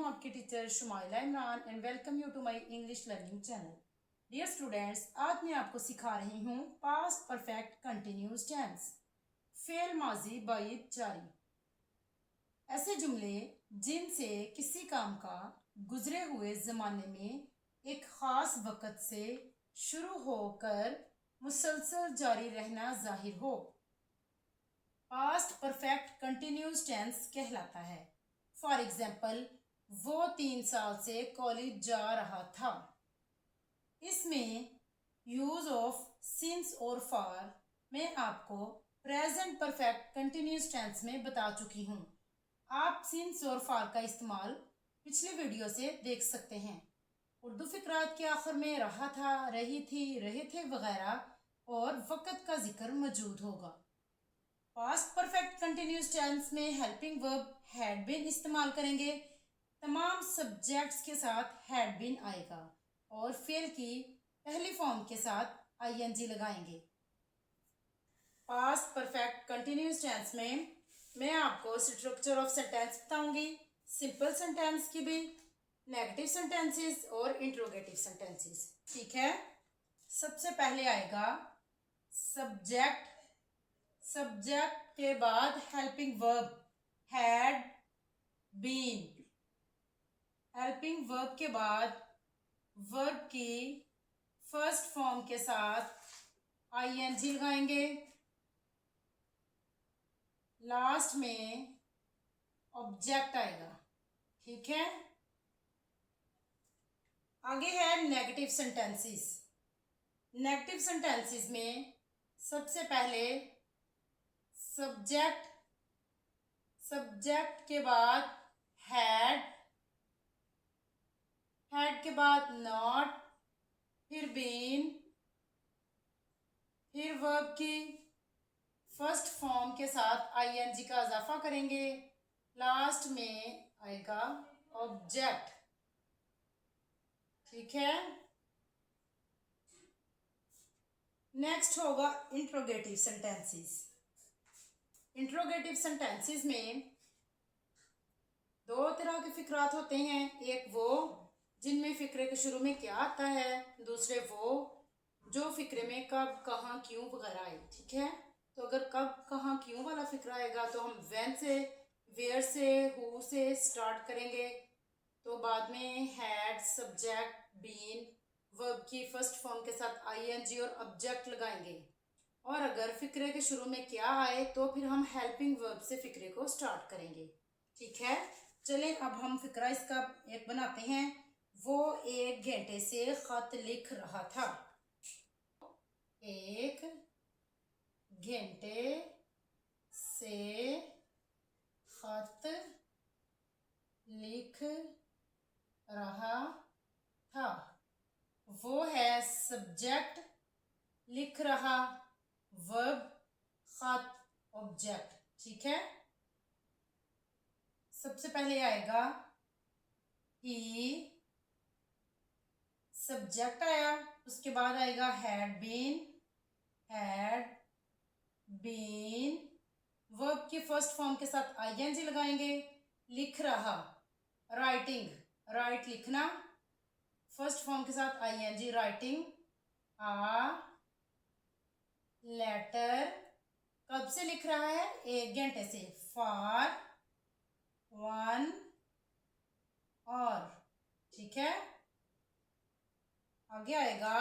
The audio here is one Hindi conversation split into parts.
हूं आपकी teacher Shumaila Imran and welcome you to my English learning channel. Dear students, आज मैं आपको सिखा रही हूं पास्ट परफेक्ट कंटिन्यूस टेंस, फेल माजी बाइद जारी। ऐसे जुमले जिनसे किसी काम का गुजरे हुए ज़माने में एक ख़ास वक़्त से शुरू होकर मुसलसल जारी रहना ज़ाहिर हो, पास्ट परफेक्ट कंटिन्यूस टेंस कहलाता है। फॉर एग्जाम्पल, वो 3 साल से कॉलेज जा रहा था। इसमें यूज ऑफ सिंस और फॉर मैं आपको प्रेजेंट परफेक्ट कंटिन्यूस टेंस में बता चुकी हूँ। आप सिंस और फॉर का इस्तेमाल पिछले वीडियो से देख सकते हैं। उर्दू फिक्रात के आखिर में रहा था, रही थी, रहे थे वगैरह और वक़्त का जिक्र मौजूद होगा। पास्ट परफेक्ट कंटिन्यूस टेंस में हेल्पिंग वर्ब हैड बीन इस्तेमाल करेंगे। तमाम सब्जेक्ट्स के साथ हैड बीन आएगा और फेल की पहली फॉर्म के साथ आईएनजी लगाएंगे। पास्ट परफेक्ट कंटिन्यूस टेंस में मैं आपको स्ट्रक्चर ऑफ सेंटेंस बताऊंगी, सिंपल सेंटेंस की भी, नेगेटिव सेंटेंसेस और इंट्रोगेटिव सेंटेंसेस। ठीक है, सबसे पहले आएगा सब्जेक्ट। सब्जेक्ट के बाद helping verb had been. Helping verb के बाद वर्ब की फर्स्ट फॉर्म के साथ आईएनजी लगाएंगे। लास्ट में ऑब्जेक्ट आएगा। ठीक है, आगे है नेगेटिव सेंटेंसेस। नेगेटिव सेंटेंसेस में सबसे पहले सब्जेक्ट, सब्जेक्ट के बाद हैड, हैड के बाद नॉट, फिर बीन, फिर वर्ब की फर्स्ट फॉर्म के साथ आईएनजी का इजाफा करेंगे। लास्ट में आएगा ऑब्जेक्ट। ठीक है, नेक्स्ट होगा इंट्रोगेटिव सेंटेंसेस। इंट्रोगेटिव सेंटेंसेस में दो तरह के फिक्रात होते हैं। एक वो जिनमें फिक्रे के शुरू में क्या आता है, दूसरे वो जो फिक्रे में कब, कहाँ, क्यों वगैरह आए। ठीक है, तो अगर कब, कहाँ, क्यों वाला फिक्रा आएगा तो हम व्हेन से, वेयर से, हु से स्टार्ट करेंगे। तो बाद में हैड, सब्जेक्ट, बीन, वर्ब की फर्स्ट फॉर्म के साथ आईएनजी और ऑब्जेक्ट लगाएंगे। और अगर फिक्रे के शुरू में क्या आए तो फिर हम हेल्पिंग वर्ब से फिक्रे को स्टार्ट करेंगे। ठीक है, चलें अब हम फिक्रा इसका एक बनाते हैं। वो 1 घंटे से खत लिख रहा था। 1 घंटे से खत लिख रहा था। वो है सब्जेक्ट, लिख रहा वर्ब, खत ऑब्जेक्ट। ठीक है, सबसे पहले आएगा ही, सब्जेक्ट आया, उसके बाद आएगा had been, had been, verb की फर्स्ट फॉर्म के साथ आईएनजी लगाएंगे। लिख रहा, राइटिंग, राइट लिखना, फर्स्ट फॉर्म के साथ आईएनजी, राइटिंग। आ लेटर, कब से लिख रहा है, 1 घंटे से। फॉर 1 और। ठीक है, आगे आएगा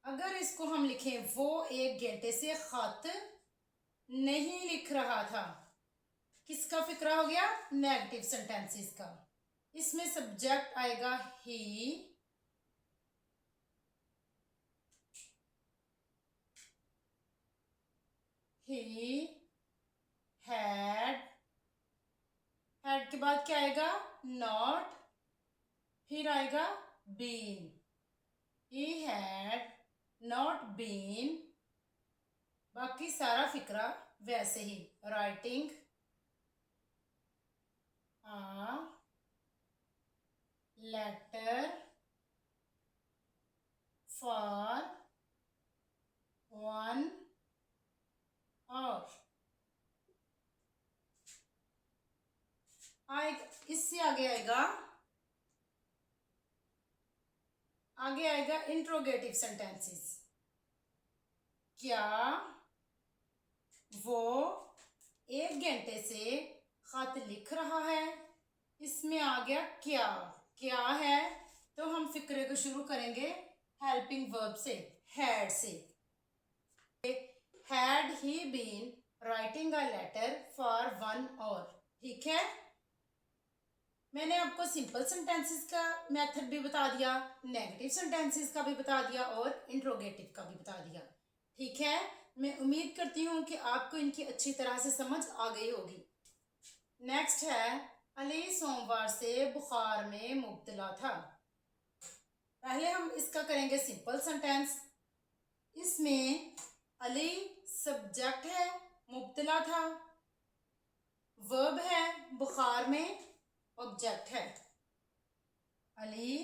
अगर इसको हम लिखें वो 1 घंटे से खत नहीं लिख रहा था, किसका फिक्रा हो गया, नेगेटिव सेंटेंसेस का। इसमें सब्जेक्ट आएगा ही, हैड, हैड के बाद क्या आएगा, नॉट, फिर आएगा been. He had not been, बाकी सारा फिक्रा वैसे ही, राइटिंग आ लेटर फॉर 1 और। इससे आगे आएगा इंट्रोगेटिव सेंटेंसेस। क्या वो 1 घंटे से खत लिख रहा है? इसमें आ गया क्या। क्या है तो हम फिक्रे को शुरू करेंगे हेल्पिंग वर्ब से, हैड से। Had he been writing a letter for 1 hour। ठीक है, मैंने आपको सिंपल सेंटेंसेस का मेथड भी बता दिया, नेगेटिव सेंटेंसेस का भी बता दिया और इंट्रोगेटिव का भी बता दिया। ठीक है, मैं उम्मीद करती हूँ कि आपको इनकी अच्छी तरह से समझ आ गई होगी। नेक्स्ट है, अली सोमवार से बुखार में मुब्तला था। पहले हम इसका करेंगे सिंपल सेंटेंस। इसमें अली सब्जेक्ट है, मुब्तला था वर्ब है, बुखार में ऑब्जेक्ट है। Ali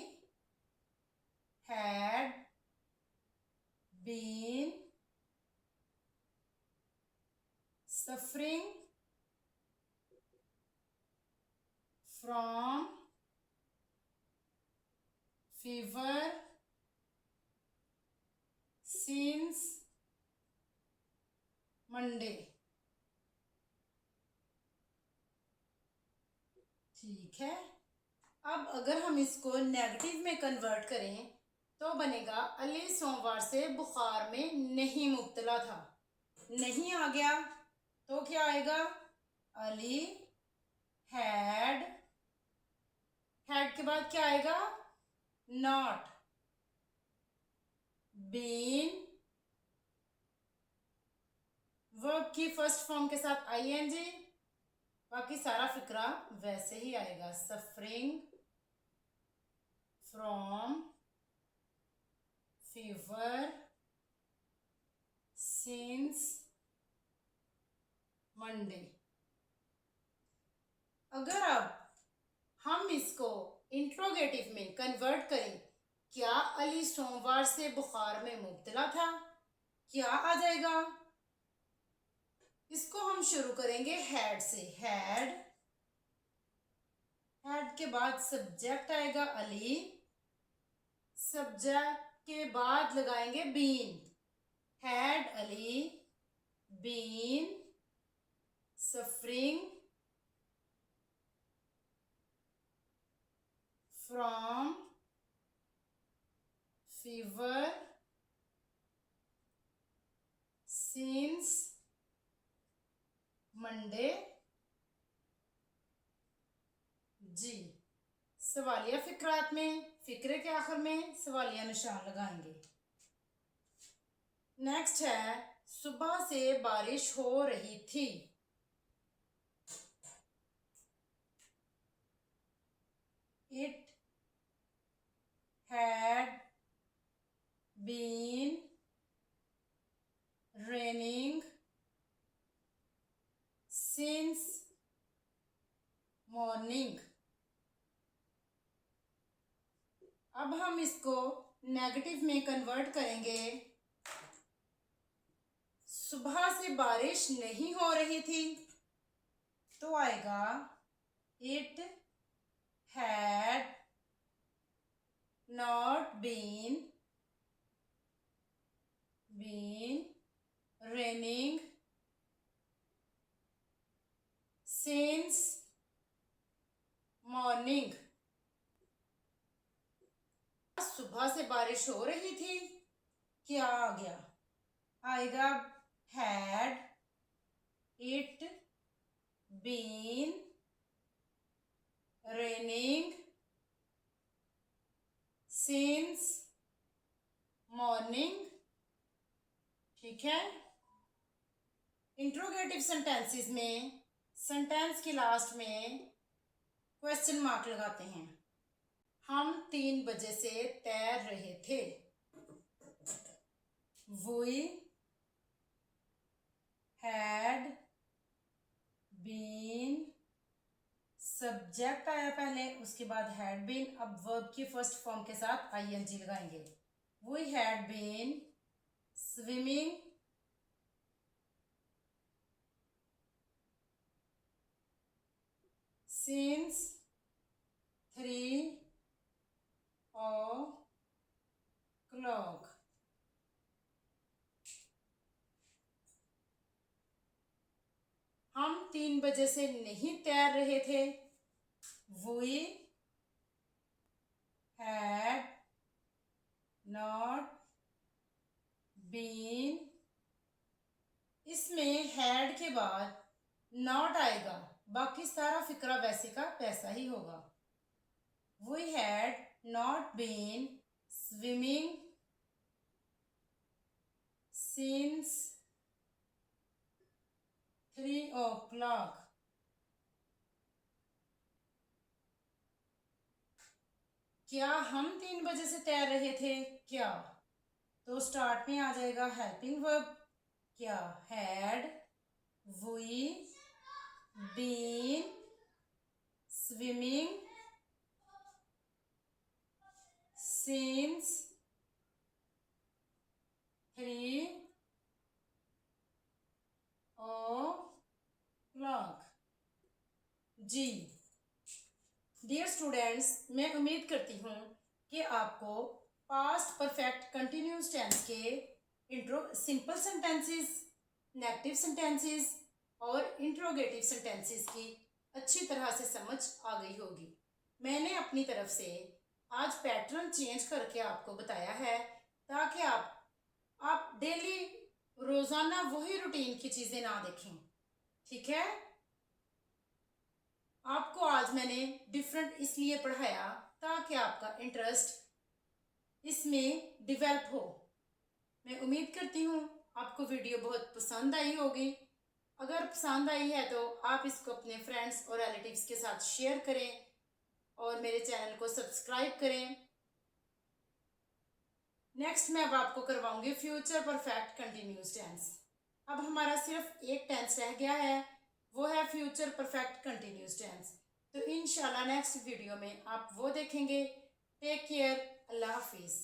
had been suffering from fever since Monday। ठीक है, अब अगर हम इसको नेगेटिव में कन्वर्ट करें तो बनेगा अली सोमवार से बुखार में नहीं मुब्तला था। नहीं आ गया तो क्या आएगा, अली हैड के बाद क्या आएगा, नॉट बीन वर्ब की फर्स्ट फॉर्म के साथ आईएनजी, बाकी सारा फिक्रा वैसे ही आएगा। Suffering from fever since Monday. अगर अब हम इसको इंट्रोगेटिव में कन्वर्ट करें, क्या अली सोमवार से बुखार में मुब्तला था, क्या आ जाएगा। इसको हम शुरू करेंगे हैड से। हैड के बाद सब्जेक्ट आएगा अली, सब्जेक्ट के बाद लगाएंगे been. Had Ali been suffering from fever since Monday. जी, सवालिया फिक्रात में फिक्रे के आखिर में सवालिया निशान लगाएंगे। नेक्स्ट है, सुबह से बारिश हो रही थी। It had been raining since morning। अब हम इसको नेगेटिव में कन्वर्ट करेंगे। सुबह से बारिश नहीं हो रही थी तो आएगा it had not been raining since morning। सुबह से बारिश हो रही थी, क्या आ गया, आएगा had it been raining since morning। ठीक है, इंट्रोगेटिव सेंटेंसेस में सेंटेंस के लास्ट में क्वेश्चन मार्क लगाते हैं। हम 3 बजे से तैर रहे थे। We had been, सब्जेक्ट आया पहले, उसके बाद हैड बीन, अब वर्ब की फर्स्ट फॉर्म के साथ आईएनजी लगाएंगे। We had been swimming since 3 o'clock। हम 3 बजे से नहीं तैर रहे थे। We had not been। इसमें had के बाद not आएगा, बाकी सारा फिक्रा वैसे का वैसा ही होगा। We had not been swimming since 3 o'clock। क्या हम 3 बजे से तैर रहे थे? क्या, तो स्टार्ट में आ जाएगा हेल्पिंग वर्ब। क्या, had we been swimming since 3 o'clock। जी डियर स्टूडेंट्स, मैं उम्मीद करती हूँ कि आपको पास्ट परफेक्ट कंटिन्यूस टेंस के सिंपल सेंटेंसेस, नेगेटिव सेंटेंसेस और इंट्रोगेटिव सेंटेंसेस की अच्छी तरह से समझ आ गई होगी। मैंने अपनी तरफ से आज पैटर्न चेंज करके आपको बताया है ताकि आप डेली रोज़ाना वही रूटीन की चीज़ें ना देखें। ठीक है, आपको आज मैंने डिफरेंट इसलिए पढ़ाया ताकि आपका इंटरेस्ट इसमें डेवलप हो। मैं उम्मीद करती हूँ आपको वीडियो बहुत पसंद आई होगी। अगर पसंद आई है तो आप इसको अपने फ्रेंड्स और रिलेटिव्स के साथ शेयर करें और मेरे चैनल को सब्सक्राइब करें। नेक्स्ट मैं अब आपको करवाऊंगी फ्यूचर परफेक्ट कंटिन्यूस टेंस। अब हमारा सिर्फ एक टेंस रह गया है, वो है फ्यूचर परफेक्ट कंटिन्यूस टेंस। तो इंशाल्लाह नेक्स्ट वीडियो में आप वो देखेंगे। टेक केयर, अल्लाह हाफिज़।